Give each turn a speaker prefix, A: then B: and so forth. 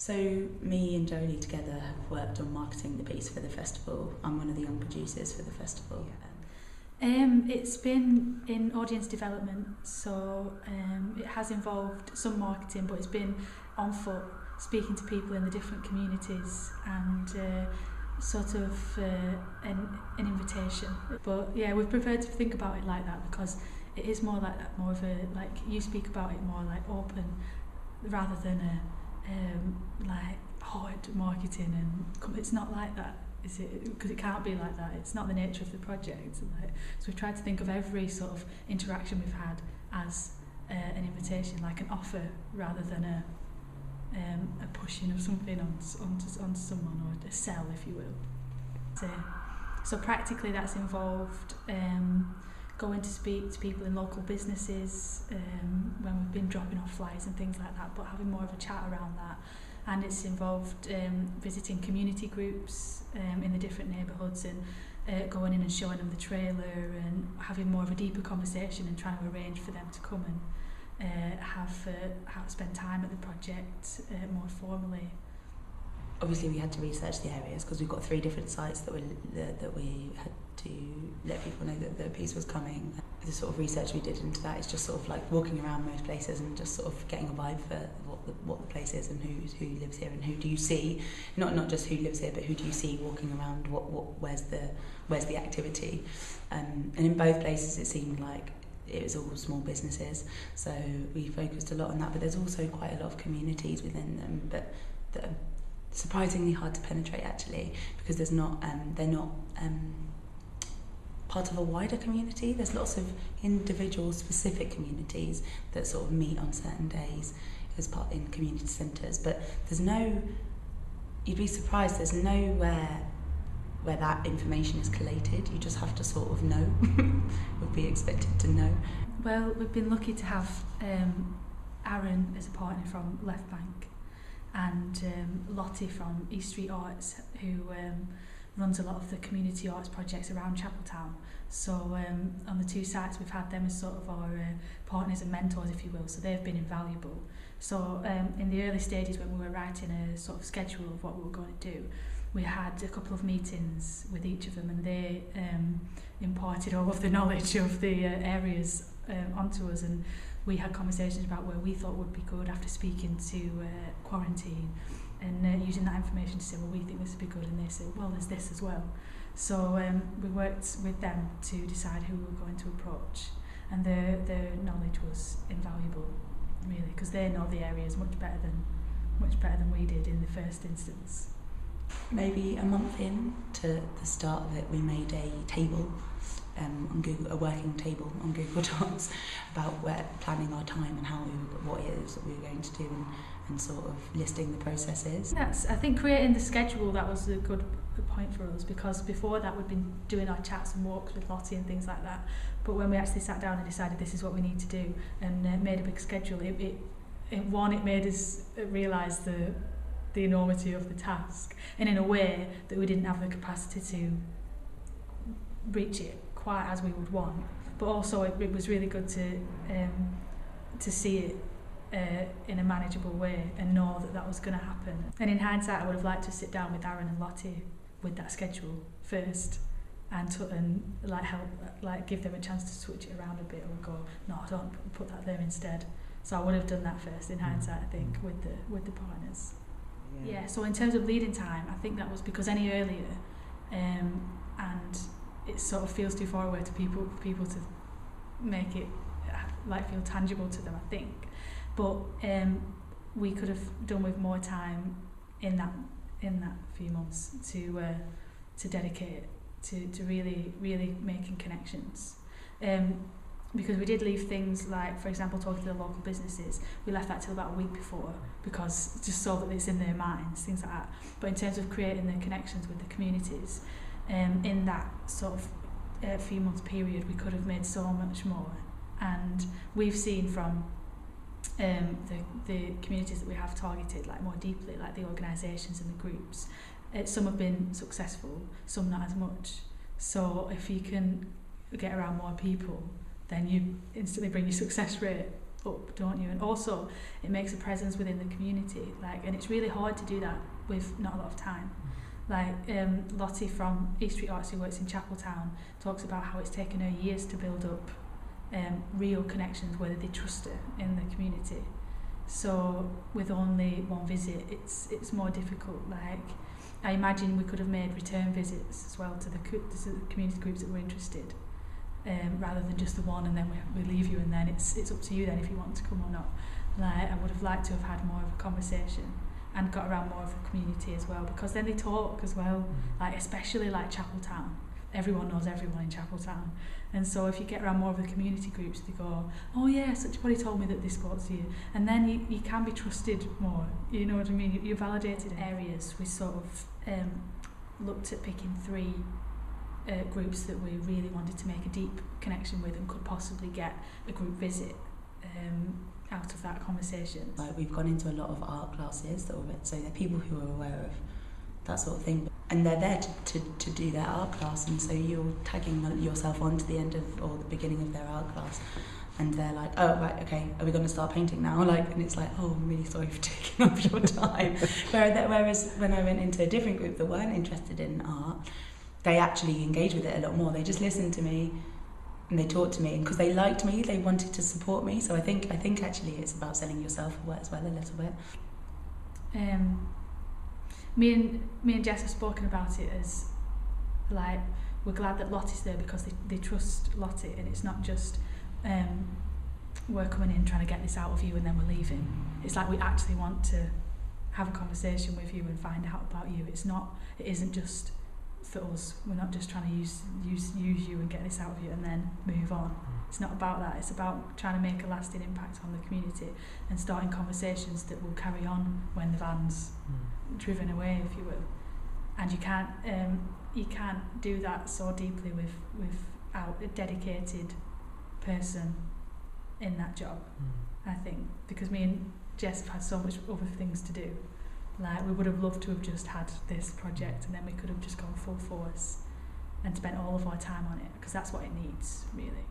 A: So me and Jolie together have worked on marketing the piece for the festival. I'm one of the young producers for the festival.
B: It's been in audience development, so it has involved some marketing, but it's been on foot, speaking to people in the different communities and sort of an invitation. But yeah, we've preferred to think about it like that because it is more like that, more of a, like you speak about it more like open rather than a like hard marketing, and it's not like that, is it? Because it can't be like that. It's not the nature of the project. So we've tried to think of every sort of interaction we've had as an invitation, like an offer, rather than a pushing of something onto someone, or a sell, if you will. So practically that's involved going to speak to people in local businesses when we've been dropping off flyers and things like that, but having more of a chat around that. And it's involved visiting community groups in the different neighbourhoods and going in and showing them the trailer and having more of a deeper conversation and trying to arrange for them to come and spend time at the project more formally.
A: Obviously we had to research the areas because we've got 3 different sites that we had to let people know that the piece was coming. The sort of research we did into that is just sort of like walking around most places and just sort of getting a vibe for what the place is and who lives here and who do you see, not just who lives here, but who do you see walking around, where's the activity. And in both places it seemed like it was all small businesses, so we focused a lot on that, but there's also quite a lot of communities within them that are surprisingly hard to penetrate actually, because they're not part of a wider community. There's lots of individual specific communities that sort of meet on certain days as part in community centres, but you'd be surprised, there's nowhere where that information is collated. You just have to sort of know, would be expected to know.
B: Well, we've been lucky to have Aaron as a partner from Left Bank, and Lottie from East Street Arts, who runs a lot of the community arts projects around Chapeltown. So on the 2 sites we've had them as sort of our partners and mentors, if you will, so they've been invaluable. So in the early stages when we were writing a sort of schedule of what we were going to do, we had a couple of meetings with each of them, and they imparted all of the knowledge of the areas onto us, and we had conversations about where we thought would be good after speaking to Quarantine, and using that information to say, well, we think this would be good, and they said, well, there's this as well. So we worked with them to decide who we were going to approach, and their knowledge was invaluable, really, because they know the areas much better than we did in the first instance.
A: Maybe a month in to the start of it, we made a table on Google, a working table on Google Docs about planning our time and what it is that we were going to do, and sort of listing the processes.
B: I think creating the schedule, that was a good point for us, because before that we'd been doing our chats and walks with Lottie and things like that, but when we actually sat down and decided this is what we need to do and made a big schedule, it made us realise the enormity of the task, and in a way that we didn't have the capacity to reach it quite as we would want, but also it was really good to see it in a manageable way and know that was going to happen. And in hindsight, I would have liked to sit down with Aaron and Lottie with that schedule first and help give them a chance to switch it around a bit, or go, no, I don't put that there instead. So I would have done that first in hindsight, I think, with the partners. Yeah, so in terms of leading time, I think that was because any earlier, and it sort of feels too far away to people to make it feel tangible to them, I think. But we could have done with more time in that few months to dedicate to really making connections. Because we did leave things like, for example, talking to the local businesses, we left that till about a week before, because just so that it's in their minds, things like that. But in terms of creating the connections with the communities, in that sort of few months period, we could have made so much more. And we've seen from the communities that we have targeted more deeply, like the organisations and the groups, some have been successful, some not as much. So if you can get around more people, then you instantly bring your success rate up, don't you? And also it makes a presence within the community, like, and it's really hard to do that with not a lot of time. Like Lottie from East Street Arts, who works in Chapeltown, talks about how it's taken her years to build up real connections where they trust her in the community. So with only one visit, it's more difficult. Like, I imagine we could have made return visits as well to the community groups that were interested, rather than just the one and then we leave you and then it's up to you then if you want to come or not. Like, I would have liked to have had more of a conversation and got around more of the community as well, because then they talk as well, like especially like Chapeltown. Everyone knows everyone in Chapeltown, and so if you get around more of the community groups, they go, oh yeah, such body told me that this sport's here, and then you can be trusted more, you know what I mean? You're validated in areas. We sort of looked at picking 3 groups that we really wanted to make a deep connection with and could possibly get a group visit out of that conversation.
A: Like, we've gone into a lot of art classes that were, so they're people who are aware of that sort of thing, and they're there to do their art class, and so you're tagging yourself on to the end of or the beginning of their art class, and they're like, oh right, okay, are we going to start painting now? Like, and it's like, oh, I'm really sorry for taking up your time. Whereas when I went into a different group that weren't interested in art, they actually engaged with it a lot more. They just listened to me and they talked to me, and because they liked me, they wanted to support me. So I think actually it's about selling yourself as well a little bit.
B: Me and Jess have spoken about it as, like, we're glad that Lottie's there because they trust Lottie, and it's not just we're coming in trying to get this out of you and then we're leaving. It's like we actually want to have a conversation with you and find out about you. It isn't just for us. We're not just trying to use you and get this out of you and then move on. It's not about that. It's about trying to make a lasting impact on the community and starting conversations that will carry on when the van's driven away, if you will. And you can't do that so deeply without a dedicated person in that job. I think, because me and Jess have had so much other things to do. Like, we would have loved to have just had this project and then we could have just gone full force and spent all of our time on it, because that's what it needs, really.